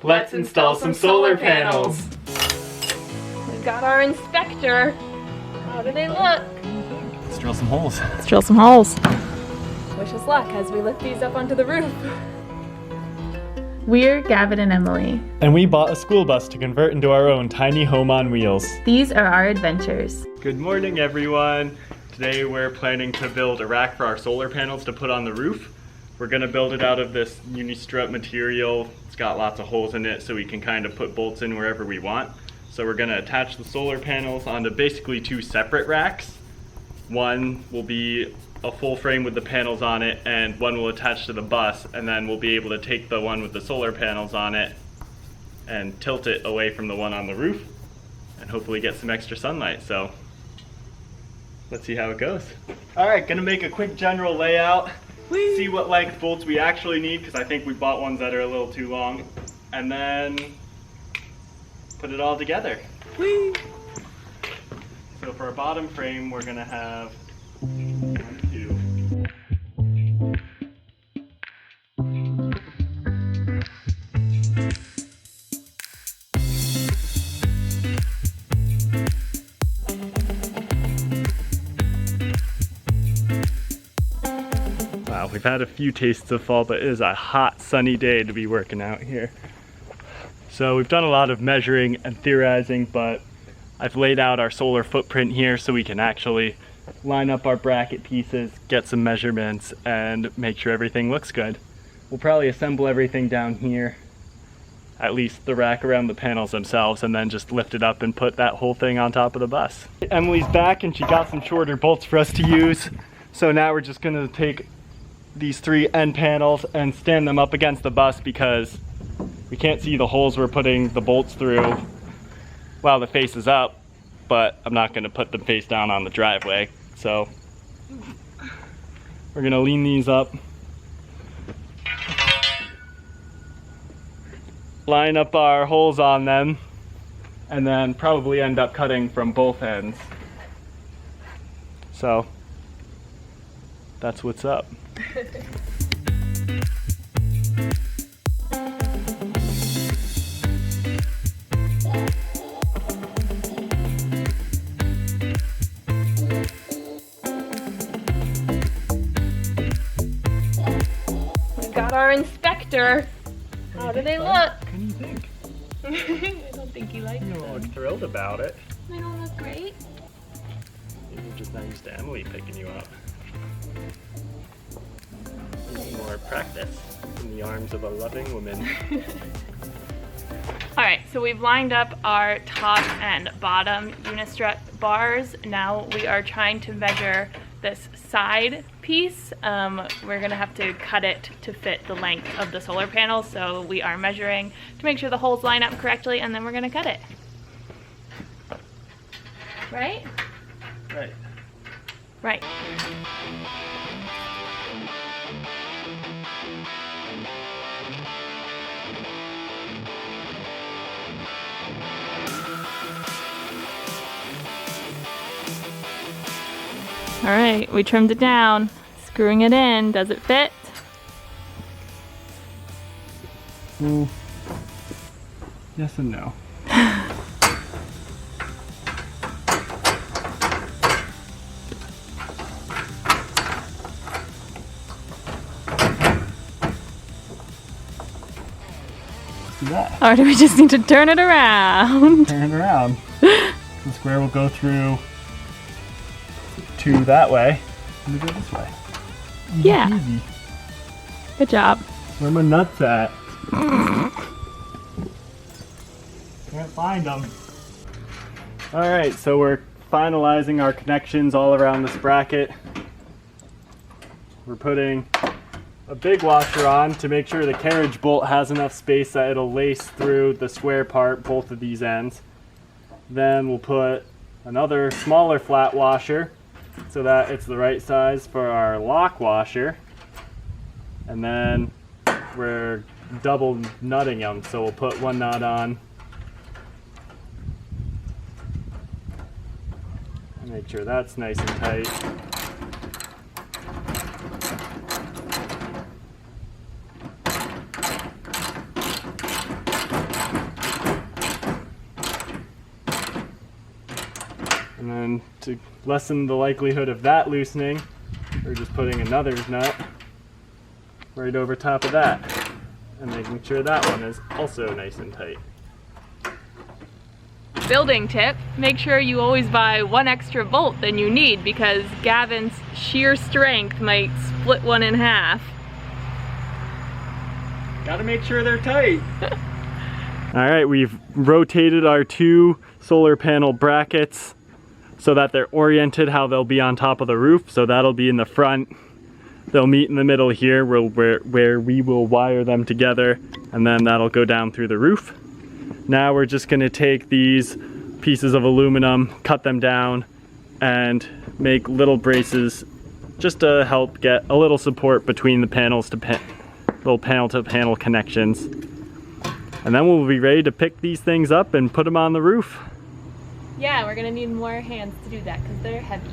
Let's install some solar panels. We've got our inspector. How do they look? Let's drill some holes. Let's drill some holes. Wish us luck as we lift these up onto the roof. We're Gavin and Emily. And we bought a school bus to convert into our own tiny home on wheels. These are our adventures. Good morning, everyone. Today we're planning to build a rack for our solar panels to put on the roof. We're gonna build it out of this uni-strut material. It's got lots of holes in it so we can kind of put bolts in wherever we want. So we're gonna attach the solar panels onto basically two separate racks. One will be a full frame with the panels on it, and one will attach to the bus, and then we'll be able to take the one with the solar panels on it and tilt it away from the one on the roof and hopefully get some extra sunlight. So let's see how it goes. All right, gonna make a quick general layout. See what length bolts we actually need, because I think we bought ones that are a little too long, and then put it all together. Whee! So for our bottom frame, we're gonna have 1, 2. Wow, we've had a few tastes of fall, but it is a hot, sunny day to be working out here. So we've done a lot of measuring and theorizing, but I've laid out our solar footprint here so we can actually line up our bracket pieces, get some measurements, and make sure everything looks good. We'll probably assemble everything down here, at least the rack around the panels themselves, and then just lift it up and put that whole thing on top of the bus. Emily's back and she got some shorter bolts for us to use. So now we're just gonna take these 3 end panels and stand them up against the bus because we can't see the holes we're putting the bolts through while the face is up, but I'm not going to put them face down on the driveway. So we're going to lean these up, line up our holes on them, and then probably end up cutting from both ends. So that's what's up. We've got our inspector. How do they look? What do you think? I don't think he likes You them. don't look thrilled about it. They don't look great. You're just not used to Emily picking you up. You need more practice in the arms of a loving woman. Alright, so we've lined up our top and bottom unistrut bars. Now we are trying to measure this side piece. We're gonna have to cut it to fit the length of the solar panels, so we are measuring to make sure the holes line up correctly, and then we're gonna cut it. Right? Right. Right. All right, we trimmed it down, screwing it in. Does it fit? Yes and no. Do that. Or do we just need to turn it around? Turn it around. The square will go through 2 that way, and we go this way. Easy Yeah. peasy. Good job. Where my nuts at? Can't find them. Alright, so we're finalizing our connections all around this bracket. We're putting a big washer on to make sure the carriage bolt has enough space that it'll lace through the square part, both of these ends. Then we'll put another smaller flat washer so that it's the right size for our lock washer. And then we're double nutting them, so we'll put one nut on. Make sure that's nice and tight. And then to lessen the likelihood of that loosening, we're just putting another nut right over top of that and making sure that one is also nice and tight. Building tip, make sure you always buy one extra bolt than you need because Gavin's sheer strength might split one in half. Gotta make sure they're tight. All right, we've rotated our 2 solar panel brackets so that they're oriented how they'll be on top of the roof. So that'll be in the front. They'll meet in the middle here where we will wire them together, and then that'll go down through the roof. Now we're just gonna take these pieces of aluminum, cut them down, and make little braces just to help get a little support between the panels to little panel to panel connections. And then we'll be ready to pick these things up and put them on the roof. Yeah, we're gonna need more hands to do that because they're heavy.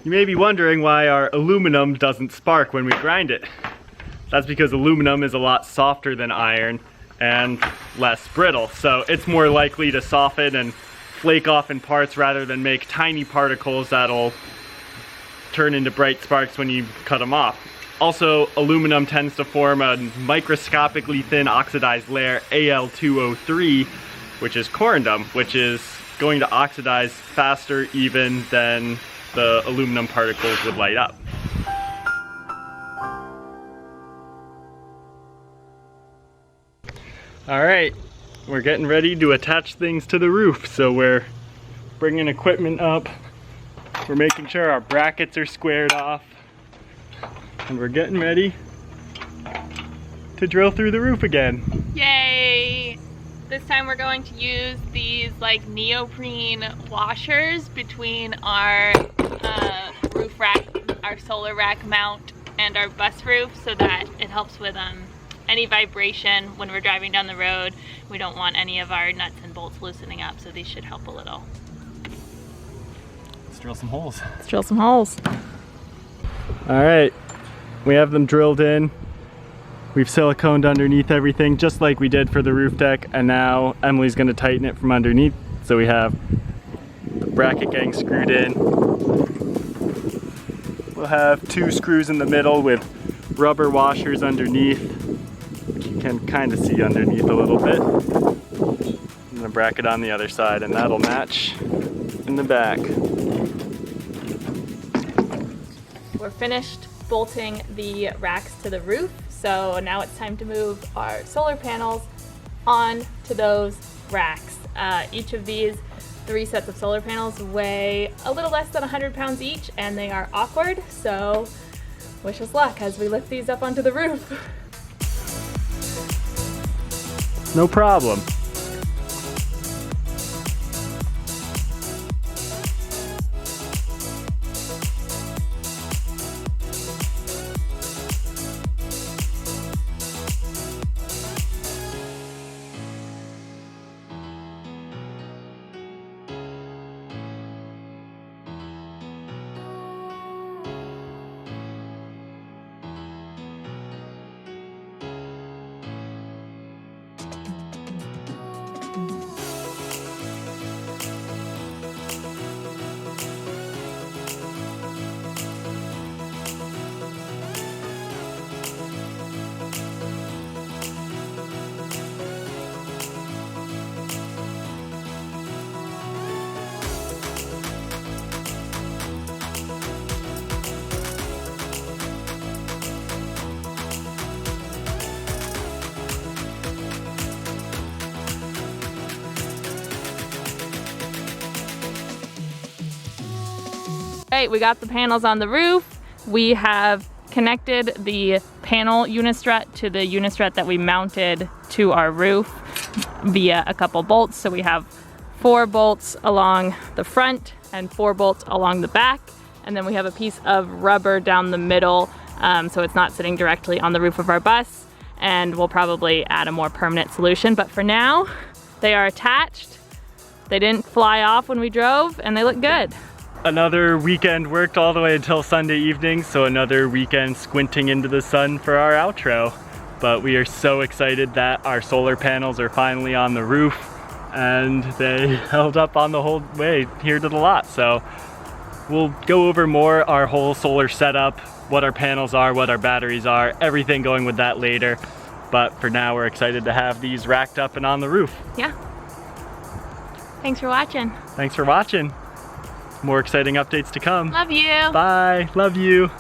You may be wondering why our aluminum doesn't spark when we grind it. That's because aluminum is a lot softer than iron and less brittle, so it's more likely to soften and flake off in parts rather than make tiny particles that'll turn into bright sparks when you cut them off. Also, aluminum tends to form a microscopically thin oxidized layer, Al2O3, which is corundum, which is going to oxidize faster even than the aluminum particles would light up. All right, we're getting ready to attach things to the roof. So we're bringing equipment up. We're making sure our brackets are squared off. And we're getting ready to drill through the roof again. Yay! This time we're going to use these like neoprene washers between our roof rack, our solar rack mount, and our bus roof so that it helps with any vibration when we're driving down the road. We don't want any of our nuts and bolts loosening up, so these should help a little. Let's drill some holes. Let's drill some holes. All right, we have them drilled in. We've siliconed underneath everything just like we did for the roof deck, and now Emily's gonna tighten it from underneath. So we have the bracket getting screwed in. We'll have 2 screws in the middle with rubber washers underneath, which you can kind of see underneath a little bit. And a bracket on the other side, and that'll match in the back. We're finished bolting the racks to the roof, so now it's time to move our solar panels on to those racks. Each of these 3 sets of solar panels weigh a little less than 100 pounds each, and they are awkward, so wish us luck as we lift these up onto the roof. No problem. Right, we got the panels on the roof. We have connected the panel unistrut to the unistrut that we mounted to our roof via a couple bolts. So we have 4 bolts along the front and 4 bolts along the back. And then we have a piece of rubber down the middle, so it's not sitting directly on the roof of our bus. And we'll probably add a more permanent solution. But for now, they are attached. They didn't fly off when we drove, and they look good. another weekend worked all the way until Sunday evening, so another weekend squinting into the sun for our outro. But we are so excited that our solar panels are finally on the roof, and they held up on the whole way here to the lot. So we'll go over more our whole solar setup, what our panels are, what our batteries are, everything going with that later. But for now, we're excited to have these racked up and on the roof. Yeah. Thanks for watching. Thanks for watching. More exciting updates to come. Love you. Bye. Love you.